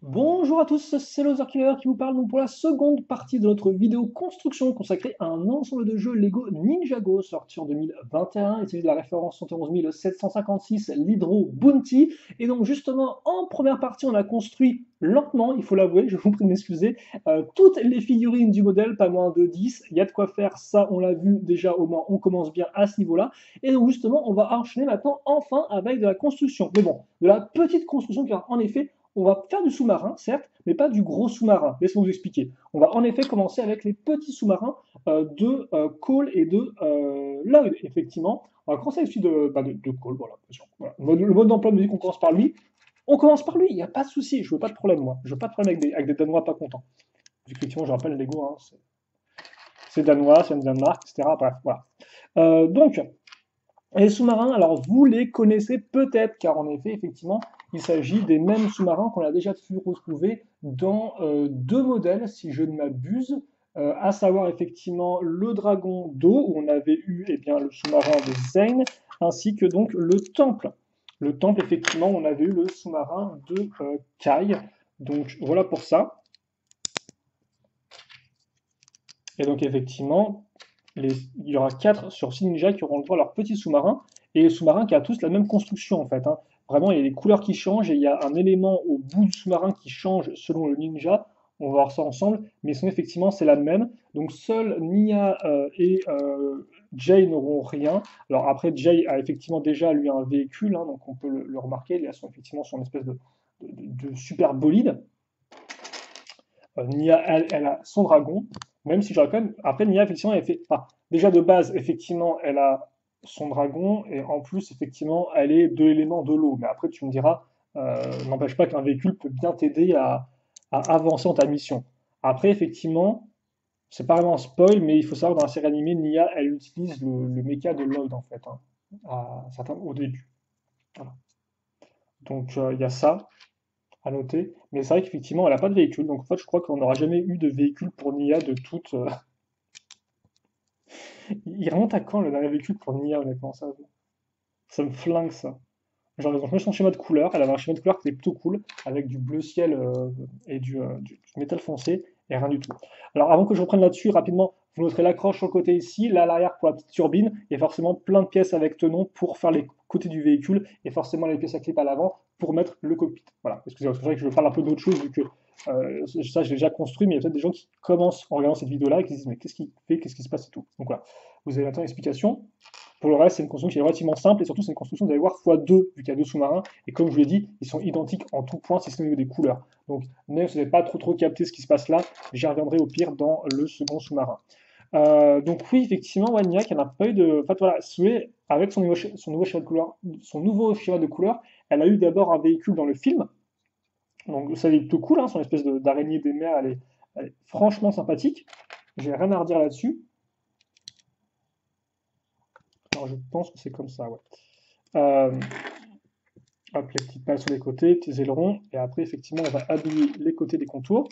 Bonjour à tous, c'est Killer qui vous parle donc pour la seconde partie de notre vidéo construction consacrée à un ensemble de jeux Lego Ninjago sorti en 2021. Il s'agit de la référence 756 l'Hydro Bounty. Et donc justement, en première partie, on a construit lentement, il faut l'avouer, je vous prie de m'excuser, toutes les figurines du modèle, pas moins de 10. Il y a de quoi faire, ça on l'a vu déjà, au moins on commence bien à ce niveau-là. Et donc justement, on va enchaîner maintenant enfin avec de la construction. Mais bon, de la petite construction car en effet, on va faire du sous-marin, certes, mais pas du gros sous-marin. Laissez-moi vous expliquer. On va en effet commencer avec les petits sous-marins de Cole et de Lloyd, effectivement. On va commencer avec celui de Cole, voilà. Voilà. Le mode d'emploi de musique, on commence par lui. On commence par lui, il n'y a pas de souci, je veux pas de problème, moi. Je veux pas de problème avec des Danois pas contents. Effectivement, je rappelle, Lego, hein, c'est danois, c'est vient de Danemark, etc. Bref, voilà. Donc, les sous-marins, alors vous les connaissez peut-être, car en effet, effectivement, il s'agit des mêmes sous-marins qu'on a déjà pu retrouver dans deux modèles, si je ne m'abuse, à savoir effectivement le dragon d'eau, où on avait eu eh bien, le sous-marin de Zane, ainsi que donc le temple. Le temple, effectivement, on avait eu le sous-marin de Kai. Donc voilà pour ça. Et donc effectivement, il y aura 4 sur 6 ninjas qui auront le droit à leur petit sous-marin, et les sous-marins qui a tous la même construction en fait, hein. Vraiment, il y a les couleurs qui changent, et il y a un élément au bout du sous-marin qui change selon le ninja. On va voir ça ensemble, mais sinon effectivement c'est la même. Donc seuls Nia et Jay n'auront rien. Alors après, Jay a effectivement déjà lui un véhicule, hein, donc on peut le remarquer, il a effectivement son espèce de super bolide. Nia, elle a son dragon, même si j'aurais quand même. Après, Nia, effectivement, elle fait. Enfin, déjà de base, effectivement, elle a son dragon, et en plus, effectivement, elle est de l'élément de l'eau. Mais après, tu me diras, n'empêche pas qu'un véhicule peut bien t'aider à avancer dans ta mission. Après, effectivement, c'est pas vraiment un spoil, mais il faut savoir que dans la série animée, Nia, elle utilise le mecha de Lloyd, en fait, hein, au début. Voilà. Donc, il y a ça à noter. Mais c'est vrai qu'effectivement, elle n'a pas de véhicule. Donc en fait, je crois qu'on n'aura jamais eu de véhicule pour Nia de toute. Il remonte à quand le dernier véhicule pour Nia, honnêtement, ça me flingue ça. Genre, ils ont changé son schéma de couleur. Elle avait un schéma de couleur qui était plutôt cool, avec du bleu ciel et du métal foncé, et rien du tout. Alors, avant que je reprenne là-dessus, rapidement, vous noterez l'accroche sur le côté ici, là à l'arrière pour la petite turbine, et forcément plein de pièces avec tenon pour faire les côtés du véhicule, et forcément les pièces à clip à l'avant pour mettre le cockpit. Voilà, excusez-moi, c'est vrai que je parle un peu d'autre chose, vu que ça, j'ai déjà construit, mais il y a peut-être des gens qui commencent en regardant cette vidéo-là et qui se disent, mais qu'est-ce qu'il fait, qu'est-ce qui se passe et tout. Donc voilà, vous avez maintenant l'explication. Pour le reste, c'est une construction qui est relativement simple et surtout, c'est une construction, vous allez voir, x2, vu qu'il y a deux sous-marins. Et comme je vous l'ai dit, ils sont identiques en tout point, si ce n'est au niveau des couleurs. Donc, même si vous n'avez pas trop capté ce qui se passe là, j'y reviendrai au pire dans le second sous-marin. Donc, oui, effectivement, Wagnac, il n'y en a pas eu de. En fait, voilà, Souhait, avec son nouveau schéma de couleur, elle a eu d'abord un véhicule dans le film. Donc, ça, c'est plutôt cool, hein, son espèce d'araignée des mers, elle est franchement sympathique. J'ai rien à redire là-dessus. Alors, je pense que c'est comme ça, ouais. Euh, Hop, les petites pales sur les côtés, petits ailerons, et après, effectivement, on va habiller les côtés des contours.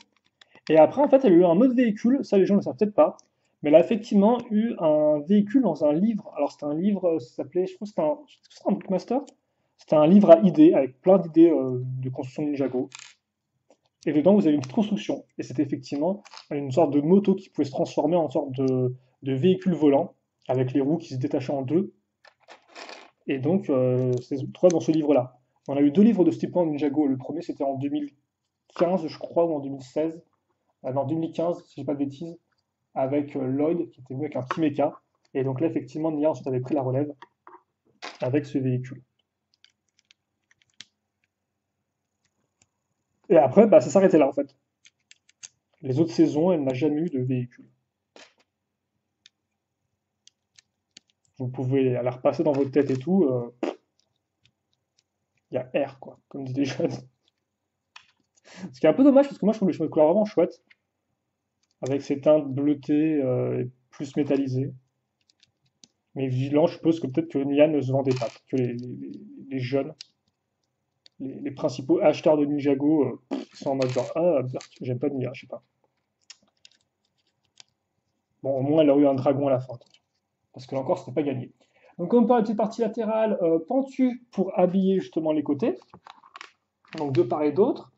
Et après, en fait, elle a eu un autre véhicule, ça les gens ne le savent peut-être pas, mais elle a effectivement eu un véhicule dans un livre. Alors, c'était un livre, ça s'appelait, je crois que c'était un Bookmaster. C'était un livre à idées, avec plein d'idées de construction de Ninjago. Et dedans, vous avez une petite construction. Et c'était effectivement une sorte de moto qui pouvait se transformer en sorte de véhicule volant, avec les roues qui se détachaient en deux. Et donc, c'est trouvé dans ce livre-là. On a eu deux livres de Stepan Ninjago. Le premier, c'était en 2015, je crois, ou en 2016. Non, 2015, si je dis pas de bêtises, avec Lloyd, qui était venu avec un petit mecha. Et donc là, effectivement, Nia ensuite avait pris la relève avec ce véhicule. Et après, bah, ça s'arrêtait là, en fait. Les autres saisons, elle n'a jamais eu de véhicule. Vous pouvez la repasser dans votre tête et tout. Il y a R, quoi, comme disent les jeunes. Ce qui est un peu dommage, parce que moi, je trouve le chemin de couleur vraiment chouette, avec ses teintes bleutées plus métallisées. Mais vigilant, je suppose que peut-être que Nia ne se vendait pas, que les jeunes, les principaux acheteurs de Ninjago sont en mode genre ah, Berk, j'aime pas Nia, je sais pas. Bon, au moins elle a eu un dragon à la fin, parce que là encore c'était pas gagné. Donc comme par la petite partie latérale, pentu pour habiller justement les côtés, donc de part et d'autre.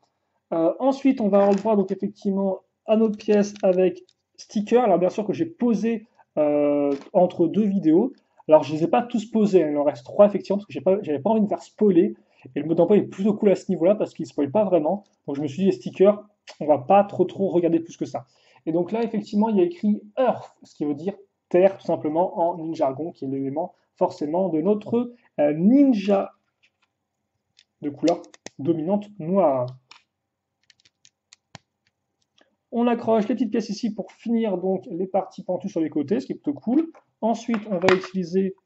Ensuite, on va avoir le droit donc effectivement à notre pièce avec sticker. Alors bien sûr que j'ai posé entre deux vidéos. Alors je les ai pas tous posés, hein, il en reste trois effectivement parce que j'avais pas envie de me faire spoiler. Et le mode d'emploi est plutôt cool à ce niveau-là parce qu'il spoil pas vraiment. Donc je me suis dit les stickers, on va pas trop regarder plus que ça. Et donc là effectivement il y a écrit Earth, ce qui veut dire terre tout simplement en ninjargon, qui est l'élément forcément de notre ninja de couleur dominante noire. On accroche les petites pièces ici pour finir donc les parties pentues sur les côtés, ce qui est plutôt cool. Ensuite, on va utiliser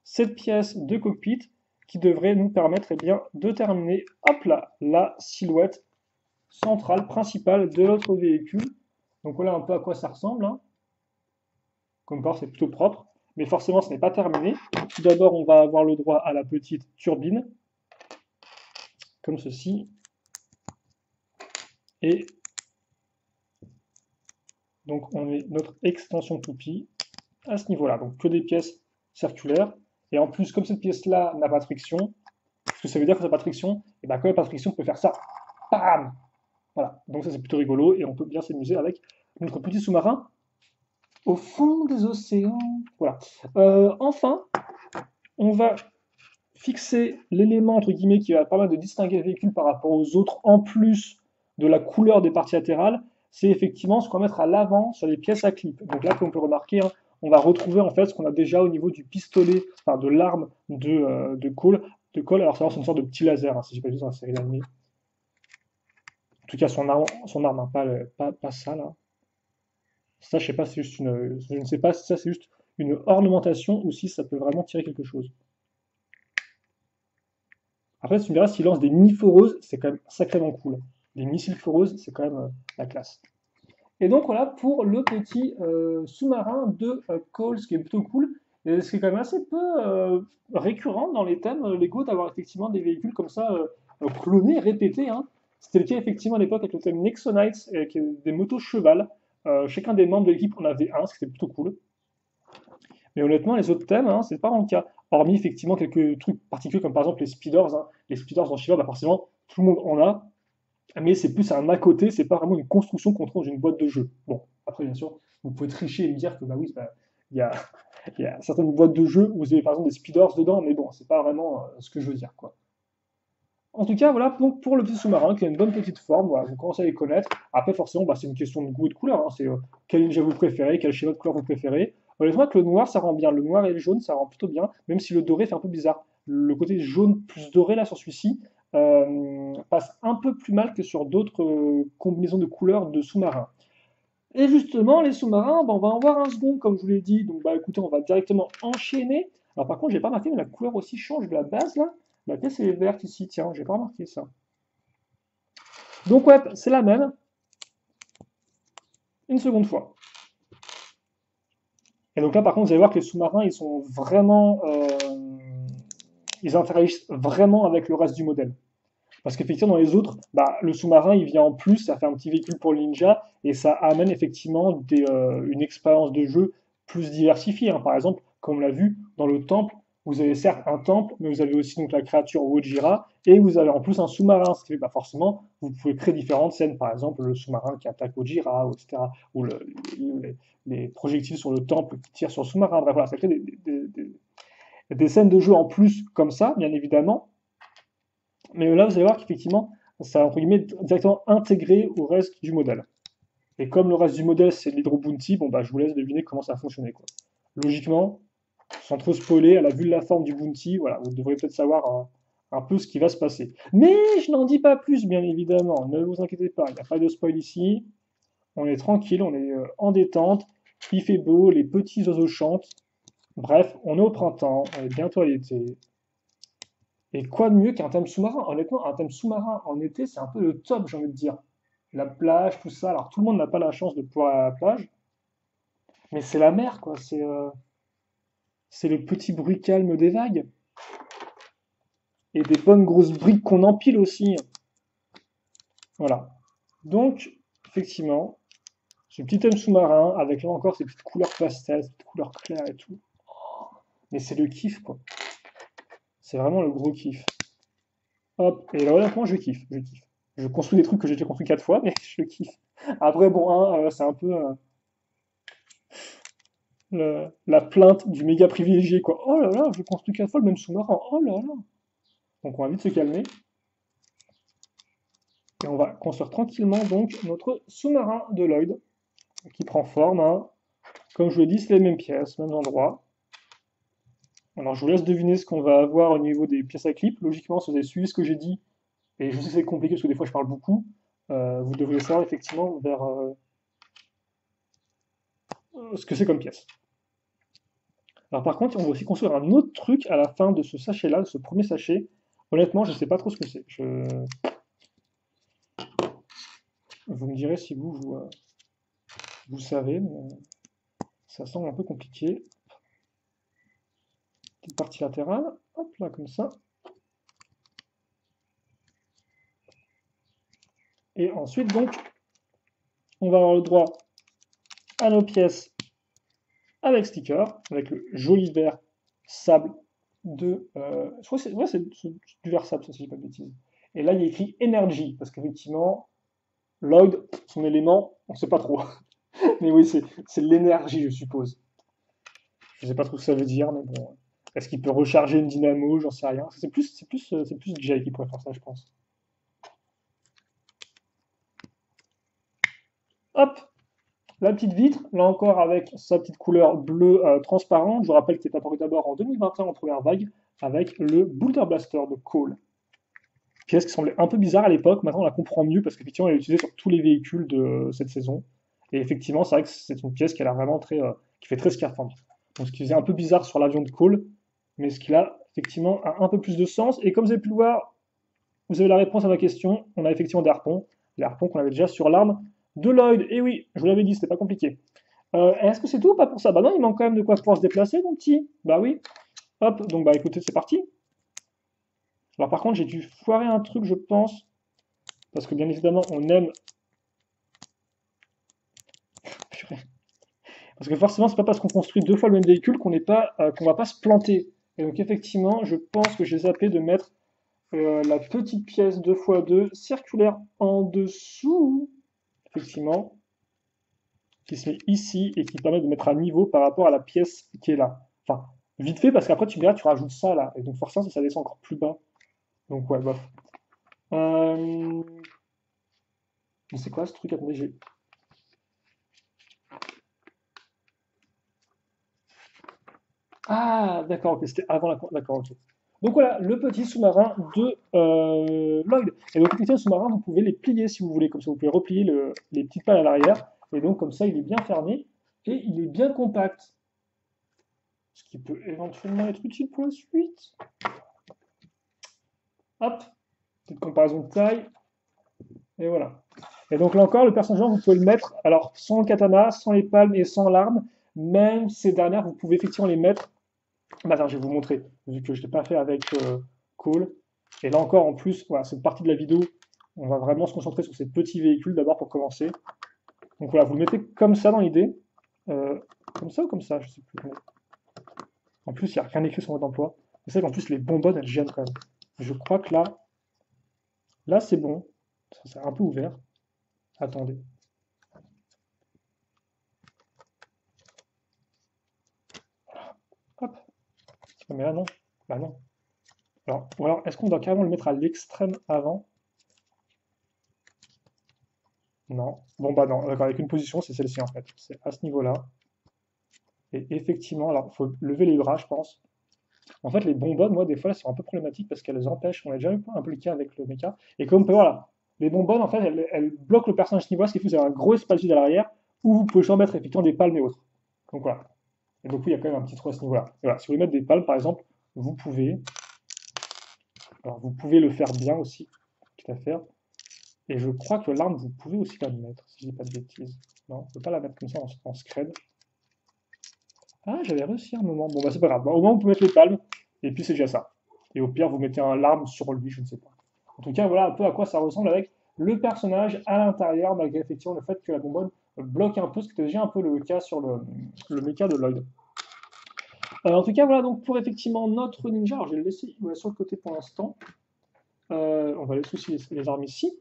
cette pièce de cockpit qui devrait nous permettre bien, de terminer, hop là, la silhouette centrale, principale de notre véhicule. Donc voilà un peu à quoi ça ressemble, hein. Comme part, c'est plutôt propre, mais forcément ce n'est pas terminé. Tout d'abord, on va avoir le droit à la petite turbine, comme ceci. Et donc on met notre extension toupie à ce niveau-là. Donc que des pièces circulaires. Et en plus, comme cette pièce-là n'a pas de friction, ce que ça veut dire que ça n'a pas de friction, et bien quand il n'y a pas de friction, on peut faire ça. Bam! Voilà. Donc ça c'est plutôt rigolo et on peut bien s'amuser avec notre petit sous-marin au fond des océans. Voilà. Enfin, on va fixer l'élément entre guillemets qui va permettre de distinguer le véhicule par rapport aux autres, en plus de la couleur des parties latérales, c'est effectivement ce qu'on va mettre à l'avant sur les pièces à clip. Donc là, comme on peut remarquer, hein, on va retrouver en fait ce qu'on a déjà au niveau du pistolet, enfin de l'arme de colle. Alors ça, c'est une sorte de petit laser, hein, si j'ai pas vu dans la série d'animés. En tout cas, son arme, hein, pas ça là. Ça, je sais pas, c'est juste une, je ne sais pas si ça c'est juste une ornementation ou si ça peut vraiment tirer quelque chose. Après, tu me diras, s'il lance des mini foreuses, c'est quand même sacrément cool. Des missiles foreuses, c'est quand même la classe. Et donc voilà pour le petit sous-marin de Cole, ce qui est plutôt cool. Et ce qui est quand même assez peu récurrent dans les thèmes Lego d'avoir effectivement des véhicules comme ça clonés, répétés, hein. C'était le cas effectivement à l'époque avec le thème Nexonites, qui est des motos cheval. Chacun des membres de l'équipe en avait un, ce qui était plutôt cool. Mais honnêtement, les autres thèmes, hein, c'est pas vraiment le cas. Hormis effectivement quelques trucs particuliers comme par exemple les speeders, hein. Les speeders dans Shiva, bah forcément, tout le monde en a, mais c'est plus un à côté, c'est pas vraiment une construction qu'on trouve dans une boîte de jeu. Bon, après, bien sûr, vous pouvez tricher et me dire que bah oui, bah, il y a, il y a certaines boîtes de jeux où vous avez par exemple des speeders dedans, mais bon, c'est pas vraiment ce que je veux dire, quoi. En tout cas, voilà donc pour le petit sous-marin qui a une bonne petite forme, voilà, vous commencez à les connaître. Après, forcément, bah, c'est une question de goût et de couleur, hein. C'est quel ninja vous préférez, quel schéma de couleur vous préférez. Honnêtement, que le noir, ça rend bien. Le noir et le jaune, ça rend plutôt bien, même si le doré fait un peu bizarre. Le côté jaune plus doré, là, sur celui-ci, passe un peu plus mal que sur d'autres combinaisons de couleurs de sous-marins. Et justement, les sous-marins, bah, on va en voir un second, comme je vous l'ai dit. Donc, bah, écoutez, on va directement enchaîner. Alors, par contre, j'ai pas remarqué, mais la couleur aussi change de la base, là. La pièce est verte ici, tiens, j'ai pas remarqué ça. Donc, ouais, c'est la même, une seconde fois. Et donc là, par contre, vous allez voir que les sous-marins, ils sont vraiment. Ils interagissent vraiment avec le reste du modèle. Parce qu'effectivement, dans les autres, bah, le sous-marin, il vient en plus, ça fait un petit véhicule pour le ninja, et ça amène effectivement une expérience de jeu plus diversifiée, hein. Par exemple, comme on l'a vu, dans le temple, vous avez certes un temple, mais vous avez aussi donc la créature Wojira, et vous avez en plus un sous-marin, ce qui fait bah, forcément, vous pouvez créer différentes scènes, par exemple le sous-marin qui attaque Wojira, etc., ou les projectiles sur le temple qui tirent sur le sous-marin. Bref, voilà, ça crée des scènes de jeu en plus comme ça, bien évidemment, mais là, vous allez voir qu'effectivement, ça a entre guillemets directement intégré au reste du modèle. Et comme le reste du modèle, c'est de l'Hydro Bounty, bon bah je vous laisse deviner comment ça a fonctionné, quoi. Logiquement, sans trop spoiler, à la vue de la forme du Bounty, voilà, vous devriez peut-être savoir un peu ce qui va se passer. Mais je n'en dis pas plus, bien évidemment. Ne vous inquiétez pas, il n'y a pas de spoil ici. On est tranquille, on est en détente. Il fait beau, les petits oiseaux chantent. Bref, on est au printemps, on est bientôt à l'été. Et quoi de mieux qu'un thème sous-marin? Honnêtement, un thème sous-marin en été, c'est un peu le top, j'ai envie de dire. La plage, tout ça. Alors, tout le monde n'a pas la chance de pouvoir aller à la plage, mais c'est la mer, quoi. C'est le petit bruit calme des vagues. Et des bonnes grosses briques qu'on empile aussi. Voilà. Donc, effectivement, ce petit thème sous-marin, avec là encore ces petites couleurs pastel, ces petites couleurs claires et tout. Mais c'est le kiff, quoi. C'est vraiment le gros kiff. Hop, et là, honnêtement, je kiffe, je kiffe. Je construis des trucs que j'ai déjà construit 4 fois, mais je kiffe. Après, bon, hein, c'est un peu la plainte du méga privilégié, quoi. Oh là là, je construis 4 fois le même sous-marin. Oh là là. Donc on va vite se calmer. Et on va construire tranquillement donc notre sous-marin de Lloyd, qui prend forme, hein. Comme je vous l'ai dit, c'est les mêmes pièces, mêmes endroits. Alors je vous laisse deviner ce qu'on va avoir au niveau des pièces à clip. Logiquement, si vous avez suivi ce que j'ai dit, et je sais que c'est compliqué parce que des fois je parle beaucoup, vous devriez savoir effectivement vers ce que c'est comme pièce. Alors par contre, on va aussi construire un autre truc à la fin de ce sachet-là, de ce premier sachet. Honnêtement, je ne sais pas trop ce que c'est. Vous me direz si vous savez, mais ça semble un peu compliqué. Petite partie latérale, hop là, comme ça. Et ensuite, donc, on va avoir le droit à nos pièces avec sticker, avec le joli vert sable de. Je crois que c'est ouais, c'est du vert sable, ça, si je dis pas de bêtises. Et là, il y a écrit Energy, parce qu'effectivement, Lloyd, son élément, on ne sait pas trop. Mais oui, c'est l'énergie, je suppose. Je ne sais pas trop ce que ça veut dire, mais bon. Est-ce qu'il peut recharger une dynamo? J'en sais rien. C'est plus Jay qui pourrait faire ça, je pense. Hop, la petite vitre, là encore avec sa petite couleur bleue transparente. Je vous rappelle qu'il est apparu d'abord en 2021 en première vague avec le Boulder Blaster de Cole. Pièce qui semblait un peu bizarre à l'époque, maintenant on la comprend mieux parce qu'effectivement elle est utilisée sur tous les véhicules de cette saison. Et effectivement, c'est vrai que c'est une pièce qui a l'air vraiment qui fait très scaphandre. Donc ce qui faisait un peu bizarre sur l'avion de Cole, mais ce qui là, effectivement, a un peu plus de sens. Et comme vous avez pu le voir, vous avez la réponse à ma question. On a effectivement des harpons, les harpons qu'on avait déjà sur l'arme de Lloyd. Et oui, je vous l'avais dit, c'était pas compliqué. Est-ce que c'est tout ou pas pour ça? Bah non, il manque quand même de quoi pouvoir se déplacer, mon petit. Bah oui. Hop, donc bah écoutez, c'est parti. Alors par contre, j'ai dû foirer un truc, je pense, parce que bien évidemment, on aime. Purée. Parce que forcément, c'est pas parce qu'on construit 2 fois le même véhicule qu'on va pas se planter. Et donc effectivement, je pense que j'ai zappé de mettre la petite pièce 2x2 circulaire en dessous, effectivement, qui se met ici et qui permet de mettre à niveau par rapport à la pièce qui est là. Enfin, vite fait, parce qu'après tu verras, tu rajoutes ça là, et donc forcément ça descend encore plus bas. Donc ouais, bof. Euh... C'est quoi ce truc? Attendez, j'ai. Ah, d'accord, ok, c'était avant la. D'accord, ok. Donc voilà, le petit sous-marin de Lloyd. Et donc effectivement, le sous-marin, vous pouvez les plier si vous voulez, comme ça vous pouvez replier les petites pales à l'arrière. Et donc comme ça, il est bien fermé et il est bien compact. Ce qui peut éventuellement être utile pour la suite. Hop, petite comparaison de taille. Et voilà. Et donc là encore, le personnage, vous pouvez le mettre, alors sans le katana, sans les palmes et sans l'arme. Même ces dernières, vous pouvez effectivement les mettre. Bah, attends, je vais vous montrer, vu que je ne l'ai pas fait avec Cole. Et là encore, en plus, voilà, cette partie de la vidéo, on va vraiment se concentrer sur ces petits véhicules d'abord pour commencer. Donc voilà, vous le mettez comme ça dans l'idée. Comme ça ou comme ça, je sais plus comment. En plus, il n'y a rien écrit sur mode d'emploi. C'est vrai qu'en plus, les bonbonnes, elles gênent quand même. Je crois que là c'est bon. Ça, c'est un peu ouvert. Attendez. Hop. Mais là, non. Bah non. Alors, ou alors, est-ce qu'on doit carrément le mettre à l'extrême avant? Non. Bon, bah non. D'accord, avec une position, c'est celle-ci en fait. C'est à ce niveau-là. Et effectivement, alors, il faut lever les bras, je pense. En fait, les bonbonnes, moi, des fois, elles sont un peu problématiques parce qu'elles empêchent. On a déjà eu un peu le cas avec le mecha. Et comme on peut voir là, les bonbonnes, en fait, elles bloquent le personnage à ce niveau-là, ce qui fait que vous avez un gros espace vide à l'arrière où vous pouvez toujours mettre effectivement des palmes et autres. Donc voilà. Et donc, oui, il y a quand même un petit trou à ce niveau-là. Et voilà, si vous voulez mettre des palmes, par exemple, vous pouvez. Alors, vous pouvez le faire bien aussi, quitte à faire. Et je crois que l'arme, vous pouvez aussi la mettre, si je dis pas de bêtises. Non, on ne peut pas la mettre comme ça en scred. Ah, j'avais réussi un moment. Bon, bah, c'est pas grave. Bon, au moins, on peut mettre les palmes, et puis c'est déjà ça. Et au pire, vous mettez un larme sur lui, je ne sais pas. En tout cas, voilà un peu à quoi ça ressemble avec le personnage à l'intérieur, malgré effectivement le fait que la bonbonne bloque un peu, ce qui était déjà un peu le cas sur le mecha de Lloyd. En tout cas, voilà donc pour effectivement notre ninja. Alors, je vais le laisser voilà, sur le côté pour l'instant. On va laisser aussi les armes ici.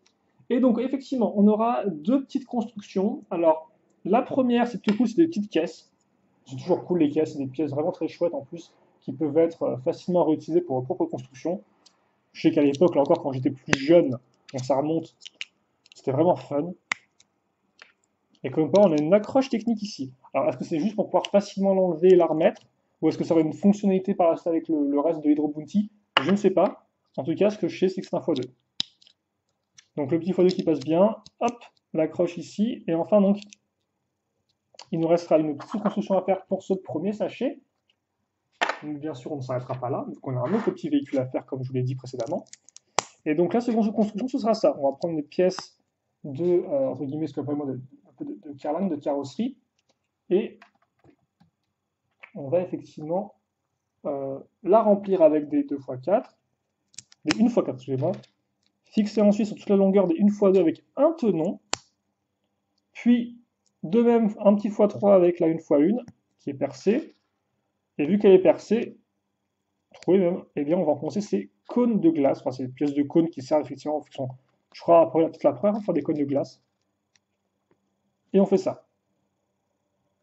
Et donc, effectivement, on aura deux petites constructions. Alors, la première, c'est plutôt cool, c'est des petites caisses. C'est toujours cool les caisses, c'est des pièces vraiment très chouettes en plus, qui peuvent être facilement réutilisées pour vos propres constructions. Je sais qu'à l'époque, là encore, quand j'étais plus jeune, donc ça remonte, c'était vraiment fun. Et comme quoi, on a une accroche technique ici. Alors, est-ce que c'est juste pour pouvoir facilement l'enlever et la remettre? Ou est-ce que ça aurait une fonctionnalité par la suite avec le reste de Hydro Bounty? Je ne sais pas. En tout cas, ce que je sais, c'est que c'est un x2. Donc le petit x2 qui passe bien, hop, l'accroche ici. Et enfin, donc, il nous restera une petite construction à faire pour ce premier sachet. Donc, bien sûr, on ne s'arrêtera pas là. Donc, on a un autre petit véhicule à faire, comme je vous l'ai dit précédemment. Et donc, la seconde construction, ce sera ça. On va prendre des pièces de, entre guillemets, ce qu'on appelle moi, un peu de carlingue, de carrosserie. Et on va effectivement la remplir avec des 2x4, des 1x4, excusez-moi. Fixer ensuite sur toute la longueur des 1x2 avec un tenon. Puis, de même, un petit x3 avec la 1x1 qui est percée. Et vu qu'elle est percée, trouvez même, eh bien, on va enfoncer ces cônes de glace, enfin, ces pièces de cônes qui servent effectivement en fonction. Je crois, peut-être la première, on va faire des cônes de glace. Et on fait ça.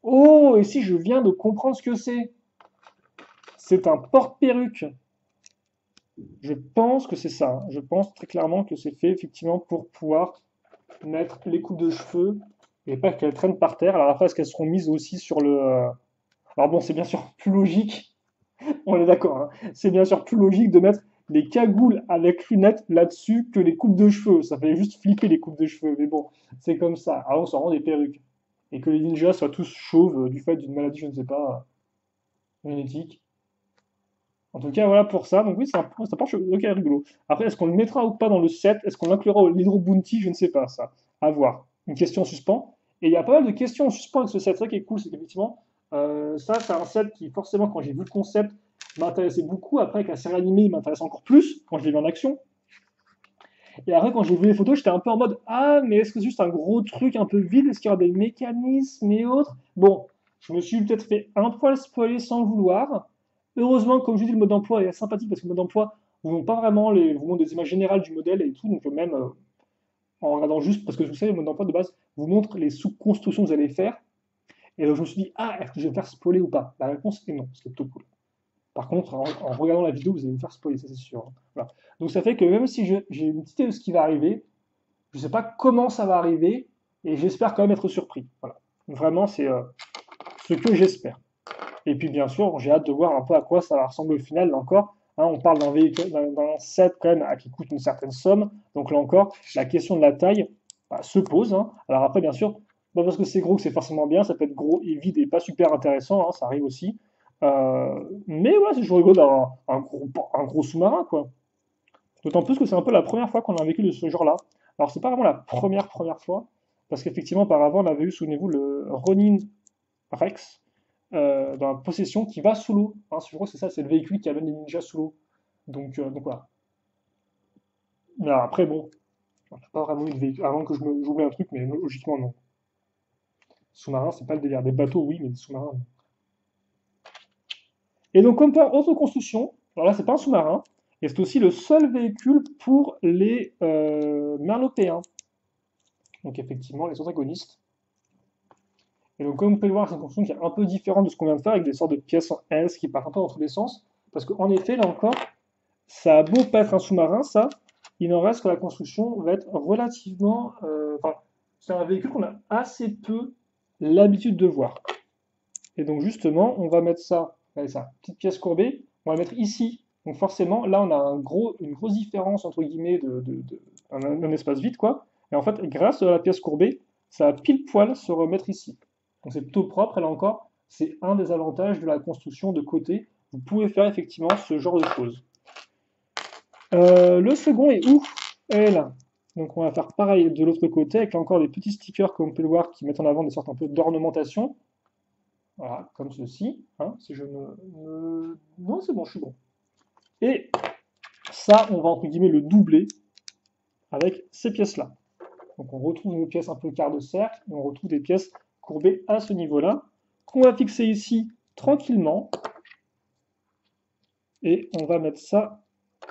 Oh, et si je viens de comprendre ce que c'est? C'est un porte-perruque. Je pense que c'est ça. Hein. Je pense très clairement que c'est fait effectivement pour pouvoir mettre les coupes de cheveux et pas qu'elles traînent par terre. Alors après, est-ce qu'elles seront mises aussi sur le... Alors bon, c'est bien sûr plus logique, on est d'accord, hein. C'est bien sûr plus logique de mettre les cagoules avec lunettes là-dessus que les coupes de cheveux. Ça fait juste flipper les coupes de cheveux, mais bon, c'est comme ça. Alors on s'en rend des perruques. Et que les ninjas soient tous chauves du fait d'une maladie, je ne sais pas, génétique. En tout cas, voilà pour ça. Donc oui, c'est un Porsche. Ok, rigolo. Après, est-ce qu'on le mettra ou pas dans le set? Est-ce qu'on l'inclura au l'Hydro Bounty? Je ne sais pas, ça. À voir. Une question en suspens. Et il y a pas mal de questions en suspens avec ce set. Ça qui est cool, c'est qu'effectivement, ça, c'est un set qui, forcément, quand j'ai vu le concept, m'intéressait beaucoup. Après, avec la série animée, il m'intéresse encore plus quand je l'ai vu en action. Et après, quand j'ai vu les photos, j'étais un peu en mode ah, mais est-ce que c'est juste un gros truc un peu vide? Est-ce qu'il y aura des mécanismes et autres? Bon, je me suis peut-être fait un poil spoiler sans le vouloir. Heureusement, comme je dis, le mode d'emploi est sympathique parce que le mode d'emploi vous montre pas vraiment vous montre des images générales du modèle et tout. Donc, même en regardant juste, parce que vous savez, le mode d'emploi de base vous montre les sous-constructions que vous allez faire. Et donc, je me suis dit ah, est-ce que je vais me faire spoiler ou pas? La réponse est non, c'est plutôt cool. Par contre, en regardant la vidéo, vous allez vous faire spoiler, ça c'est sûr. Voilà. Donc ça fait que même si j'ai une petite idée de ce qui va arriver, je ne sais pas comment ça va arriver, et j'espère quand même être surpris. Voilà. Vraiment, c'est ce que j'espère. Et puis bien sûr, j'ai hâte de voir un peu à quoi ça va ressembler au final, là encore. Hein, on parle d'un véhicule, d'un set quand même qui coûte une certaine somme. Donc là encore, la question de la taille se pose. Hein. Alors après, bien sûr, pas parce que c'est gros que c'est forcément bien, ça peut être gros et vide et pas super intéressant, hein, ça arrive aussi. Mais ouais, c'est toujours rigolo d'avoir un gros sous-marin, quoi. D'autant plus que c'est un peu la première fois qu'on a un véhicule de ce genre-là. Alors c'est pas vraiment la première fois, parce qu'effectivement, auparavant, on avait eu, souvenez-vous, le Ronin Rex dans la possession qui va sous l'eau. Hein, je crois que c'est ça, c'est le véhicule qui amène les ninjas sous l'eau. Donc voilà. Mais alors, après, bon, on n'a pas vraiment eu de véhicule. Avant que j'oublie un truc, mais logiquement, non. Sous-marin, c'est pas le délire. Des bateaux, oui, mais des sous-marins, non. Et donc, comme autre construction, alors là, c'est pas un sous-marin, et c'est aussi le seul véhicule pour les merlopéens. Donc, effectivement, les antagonistes. Et donc, comme vous pouvez le voir, c'est une construction qui est un peu différente de ce qu'on vient de faire, avec des sortes de pièces en S qui partent un peu dans tous les sens. Parce qu'en effet, là encore, ça a beau pas être un sous-marin, ça, il en reste que la construction va être relativement. Enfin, c'est un véhicule qu'on a assez peu l'habitude de voir. Et donc, justement, on va mettre ça, regardez ça, petite pièce courbée, on va la mettre ici. Donc, forcément, là, on a une grosse différence, entre guillemets, un espace vide, quoi. Et en fait, grâce à la pièce courbée, ça va pile poil se remettre ici. Donc, c'est plutôt propre, et là encore, c'est un des avantages de la construction de côté. Vous pouvez faire effectivement ce genre de choses. Le second est où? Elle est là. Donc on va faire pareil de l'autre côté avec encore des petits stickers comme on peut le voir qui mettent en avant des sortes un peu d'ornementation. Voilà, comme ceci. Hein, si je Non, c'est bon, je suis bon. Et ça, on va entre guillemets le doubler avec ces pièces-là. Donc on retrouve nos pièces un peu quart de cercle et on retrouve des pièces courbées à ce niveau-là qu'on va fixer ici tranquillement. Et on va mettre ça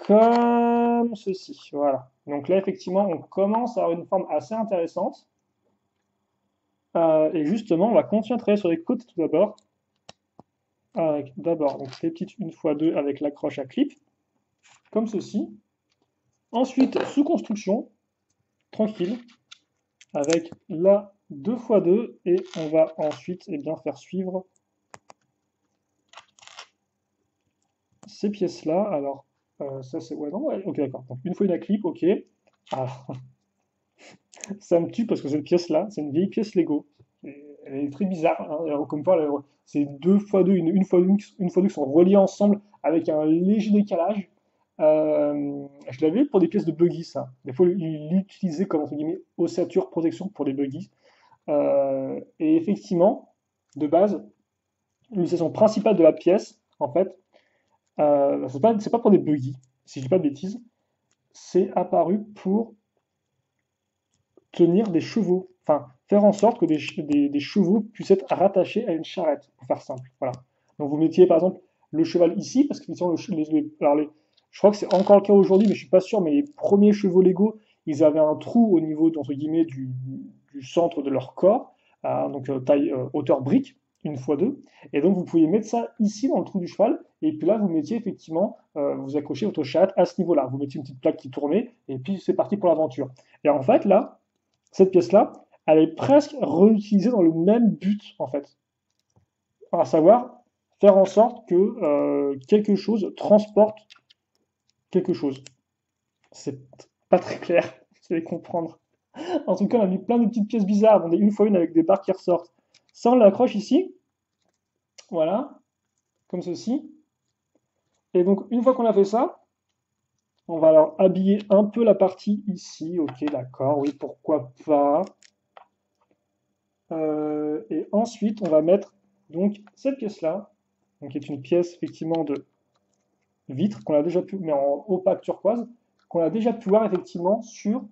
comme ceci. Voilà. Donc là, effectivement, on commence à avoir une forme assez intéressante. Et justement, on va continuer à travailler sur les côtes tout d'abord. Avec d'abord donc les petites 1x2 avec l'accroche à clip, comme ceci. Ensuite, sous construction, tranquille, avec la 2x2, et on va ensuite bien, faire suivre ces pièces-là. Alors, ça c'est... Ouais, non, ouais, ok, d'accord. Donc, une fois une à clip, ok. Alors, ça me tue parce que cette pièce-là, c'est une vieille pièce Lego. Elle est très bizarre, hein. Alors, comme quoi, c'est 2x2, une fois deux qui sont reliés ensemble avec un léger décalage. Je l'avais pour des pièces de buggy, ça. Des fois, il l'utilisait comme, entre guillemets, ossature, protection pour des buggy. Et effectivement, de base, l'utilisation principale de la pièce, en fait, c'est pas pour des buggy, si je dis pas de bêtises, c'est apparu pour tenir des chevaux, enfin faire en sorte que des chevaux puissent être rattachés à une charrette, pour faire simple. Voilà. Donc vous mettiez par exemple le cheval ici, parce que je crois que c'est encore le cas aujourd'hui, mais je suis pas sûr, mais les premiers chevaux Lego, ils avaient un trou au niveau, entre guillemets, du centre de leur corps, donc taille hauteur brique, une fois deux, et donc vous pouviez mettre ça ici dans le trou du cheval, et puis là vous mettiez effectivement, vous accrochez votre charrette à ce niveau-là, vous mettiez une petite plaque qui tournait, et puis c'est parti pour l'aventure. Et en fait là, cette pièce-là, elle est presque réutilisée dans le même but, en fait. À savoir, faire en sorte que quelque chose transporte quelque chose. C'est pas très clair, vous allez comprendre. En tout cas, on a mis plein de petites pièces bizarres, on est une fois une avec des barres qui ressortent. Ça, on l'accroche ici, voilà, comme ceci. Et donc, une fois qu'on a fait ça, on va alors habiller un peu la partie ici. Ok, d'accord, oui, pourquoi pas. Et ensuite, on va mettre donc cette pièce-là, donc qui est une pièce effectivement de vitre qu'on a déjà pu, mais en opaque turquoise, qu'on a déjà pu voir effectivement sur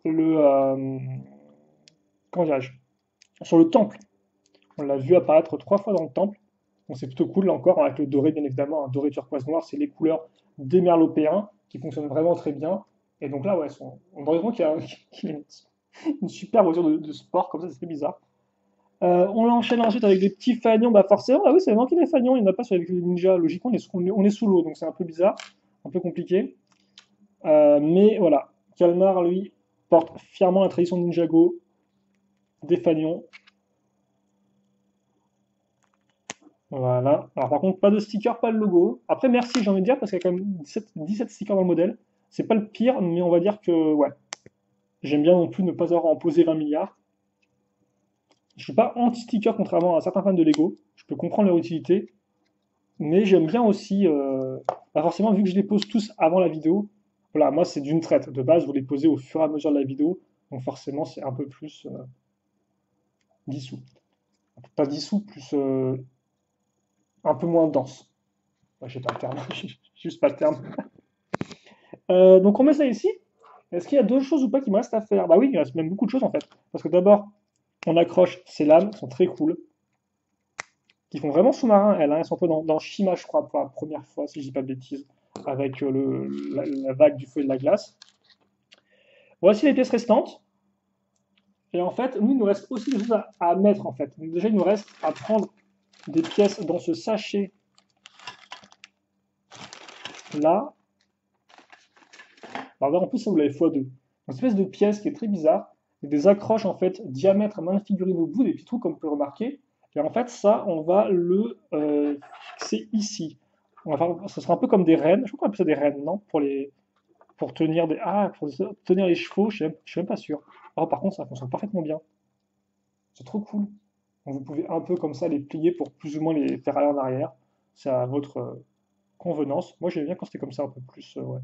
le comment dirais-je, sur le temple. On l'a vu apparaître 3 fois dans le temple, donc c'est plutôt cool là encore avec le doré bien évidemment, un doré turquoise noir, c'est les couleurs des merlopéens qui fonctionnent vraiment très bien. Et donc là, ouais, on dirait vraiment qu'il y a une super voiture de sport comme ça, c'est très bizarre. On enchaîne ensuite avec des petits fanions. Bah forcément, ah oui, ça manqué des fanions. Il n'y en a pas sur les ninjas. Logiquement, on est sous l'eau, donc c'est un peu bizarre, un peu compliqué. Mais voilà, Kalmar, lui, porte fièrement la tradition de Ninjago, des fanions. Voilà. Alors par contre, pas de sticker, pas de logo. Après, merci, j'ai envie de dire, parce qu'il y a quand même 17 stickers dans le modèle. C'est pas le pire, mais on va dire que, ouais, j'aime bien non plus ne pas avoir à en poser 20 milliards. Je suis pas anti-sticker, contrairement à certains fans de Lego. Je peux comprendre leur utilité. Mais j'aime bien aussi, bah forcément, vu que je les pose tous avant la vidéo, voilà, moi c'est d'une traite. De base, vous les posez au fur et à mesure de la vidéo, donc forcément c'est un peu plus dissous. Pas dissous, plus un peu moins dense. Ouais, j'ai pas le terme, j'ai juste pas le terme. Donc on met ça ici. Est-ce qu'il y a d'autres choses ou pas qui me restent à faire? Bah oui, il reste même beaucoup de choses en fait. Parce que d'abord, on accroche ces lames, elles sont très cool, qui font vraiment sous-marin, elles, hein. Elles sont un peu dans Shima, je crois, pour la première fois, si je dis pas de bêtises, avec la vague du feu et de la glace. Voici les pièces restantes. Et en fait, nous, il nous reste aussi des choses à mettre, en fait. Donc, déjà, il nous reste à prendre des pièces dans ce sachet là. Alors là, en plus, ça, vous l'avez x2. Une espèce de pièce qui est très bizarre. Et des accroches, en fait, diamètre à main de figurine au bout, des petits trous, comme vous pouvez remarquer. Et en fait, ça, on va le fixer ici. Ce sera un peu comme des rênes. Je crois qu'on appelle ça des rênes, non? Pour tenir pour tenir les chevaux, je suis même pas sûr. Alors, par contre, ça fonctionne parfaitement bien. C'est trop cool. Donc, vous pouvez un peu comme ça les plier pour plus ou moins les faire aller en arrière. C'est à votre convenance. Moi, j'aime bien quand c'était comme ça, un peu plus, ouais,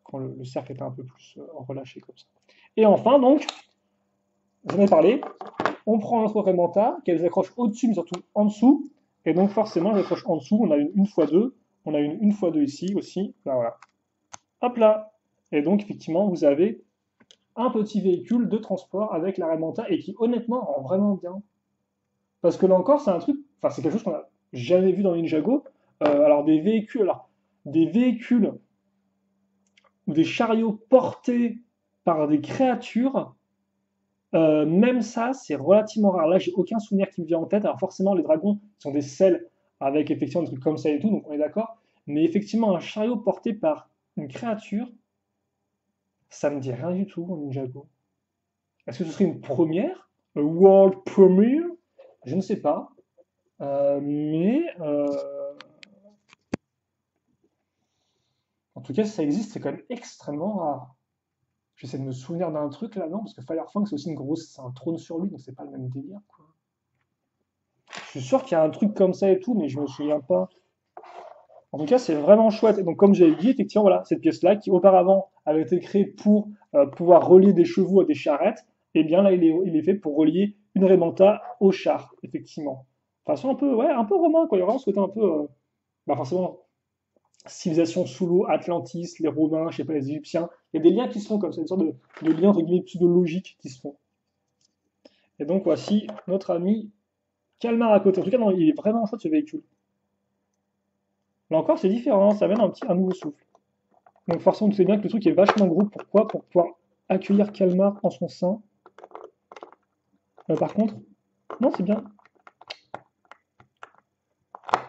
quand le cercle était un peu plus relâché comme ça. Et enfin, donc, j'en ai parlé, on prend notre rémanta, qui a des accroches au-dessus, mais surtout en dessous. Et donc, forcément, les accroches en dessous, on a une x 2, on a une x 2 ici aussi. Là, voilà. Hop là. Et donc, effectivement, vous avez un petit véhicule de transport avec la rémanta et qui, honnêtement, rend vraiment bien. Parce que là encore, c'est un truc, enfin, c'est quelque chose qu'on n'a jamais vu dans Ninjago. Alors des véhicules ou des chariots portés par des créatures, même ça, c'est relativement rare. Là, j'ai aucun souvenir qui me vient en tête. Alors forcément, les dragons sont des selles avec effectivement des trucs comme ça et tout, donc on est d'accord. Mais effectivement, un chariot porté par une créature, ça me dit rien du tout en Ninjago. Est-ce que ce serait une première? A world premiere? Je ne sais pas. Mais en tout cas, si ça existe, c'est quand même extrêmement rare. J'essaie de me souvenir d'un truc là, non, parce que Firefang, c'est aussi une grosse, c'est un trône sur lui, donc c'est pas le même délire, quoi. Je suis sûr qu'il y a un truc comme ça et tout, mais je me souviens pas. En tout cas, c'est vraiment chouette. Et donc, comme j'avais dit, effectivement, voilà, cette pièce-là, qui auparavant avait été créée pour pouvoir relier des chevaux à des charrettes, eh bien là, il est fait pour relier une Remanta au char, effectivement. Façon un peu, ouais, un peu romain, quoi. Il y a vraiment ce côté un peu, bah forcément, civilisation sous l'eau, Atlantis, les Romains, je sais pas, les Égyptiens. Il y a des liens qui se font comme ça, une sorte de liens, entre guillemets, pseudo-logiques qui se font. Et donc, voici notre ami Calmar à côté. En tout cas, non, il est vraiment chouette ce véhicule. Là encore, c'est différent, ça amène un nouveau souffle. Donc forcément, tu sais bien que le truc est vachement gros. Pourquoi? Pour pouvoir accueillir Calmar en son sein. Par contre, non, c'est bien.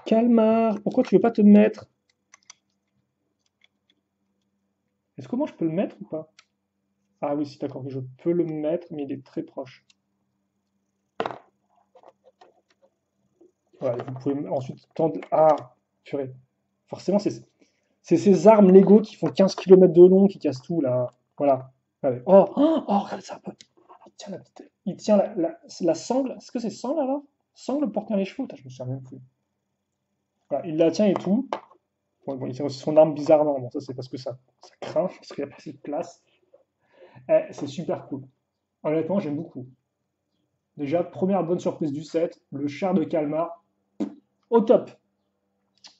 Calmar, pourquoi tu veux pas te mettre? Est-ce que moi je peux le mettre ou pas? Ah oui, si, d'accord, je peux le mettre, mais il est très proche. Voilà, vous pouvez ensuite tendre. Ah, purée. Forcément, c'est ces armes Lego qui font 15 km de long qui cassent tout là. Voilà. Allez. Oh, oh, oh, regarde ça un peu. Il tient la sangle. Est-ce que c'est sangle alors? Sangle pour tenir les chevaux? Putain, je me souviens même plus. Voilà, il la tient et tout. Bon, il tient aussi son arme bizarrement. Bon, ça, c'est parce que ça craint, parce qu'il n'y a pas assez de place. C'est super cool. Honnêtement, j'aime beaucoup. Déjà, première bonne surprise du set, le char de Kalmar, au top.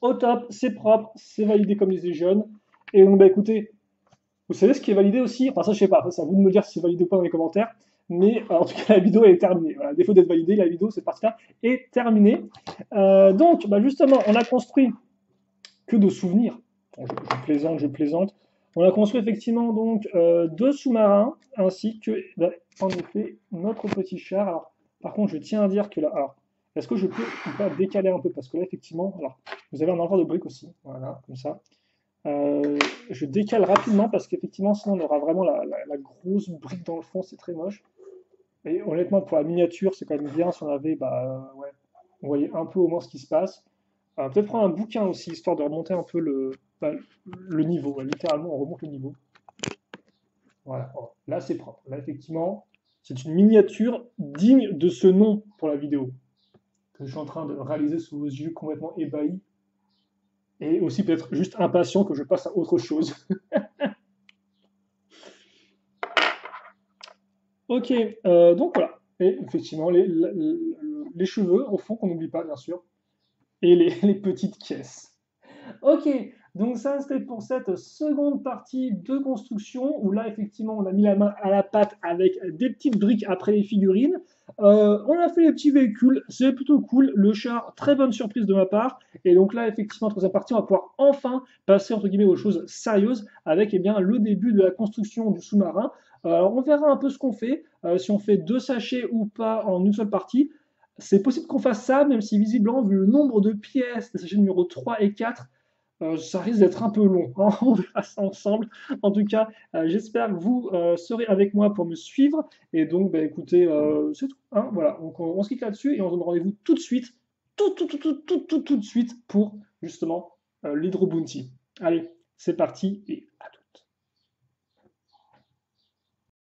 Au top, c'est propre, c'est validé comme les jeunes. Et donc, bah écoutez, vous savez ce qui est validé aussi? Enfin, ça, je sais pas, c'est à vous de me dire si c'est validé ou pas dans les commentaires. Mais en tout cas, la vidéo est terminée. Voilà, à défaut d'être validée, la vidéo, cette partie-là, est terminée. Donc, bah justement, on a construit que de souvenirs. Bon, je plaisante, je plaisante. On a construit effectivement donc deux sous-marins ainsi que, bah, en effet, notre petit char. Alors, par contre, je tiens à dire que là, alors, est-ce que je peux ou pas décaler un peu? Parce que là, effectivement, alors, vous avez un envoi de briques aussi, voilà, comme ça. Je décale rapidement parce qu'effectivement, sinon, on aura vraiment la grosse brique dans le fond, c'est très moche. Et honnêtement, pour la miniature, c'est quand même bien si on avait, bah, ouais, on voyait un peu au moins ce qui se passe. Peut-être prendre un bouquin aussi, histoire de remonter un peu bah, le niveau. Ouais, littéralement, on remonte le niveau. Voilà. Oh, là, c'est propre. Là, effectivement, c'est une miniature digne de ce nom pour la vidéo que je suis en train de réaliser sous vos yeux complètement ébahis. Et aussi peut-être juste impatient que je passe à autre chose. Ok, donc voilà. Et effectivement, les cheveux, au fond, qu'on n'oublie pas, bien sûr. Et les petites caisses. Ok, donc ça c'était pour cette seconde partie de construction où là effectivement on a mis la main à la pâte avec des petites briques après les figurines. On a fait les petits véhicules, c'est plutôt cool. Le char, très bonne surprise de ma part. Et donc là effectivement, troisième partie, on va pouvoir enfin passer entre guillemets aux choses sérieuses avec eh bien, le début de la construction du sous-marin. Alors on verra un peu ce qu'on fait, si on fait deux sachets ou pas en une seule partie. C'est possible qu'on fasse ça, même si visiblement, vu le nombre de pièces des sachets numéro 3 et 4, ça risque d'être un peu long. Hein. On verra ça ensemble. En tout cas, j'espère que vous serez avec moi pour me suivre. Et donc, bah, écoutez, c'est tout. Hein, voilà, donc on se quitte là-dessus et on se donne rendez-vous tout de suite, tout de suite pour justement l'Hydro Bounty. Allez, c'est parti et à tout.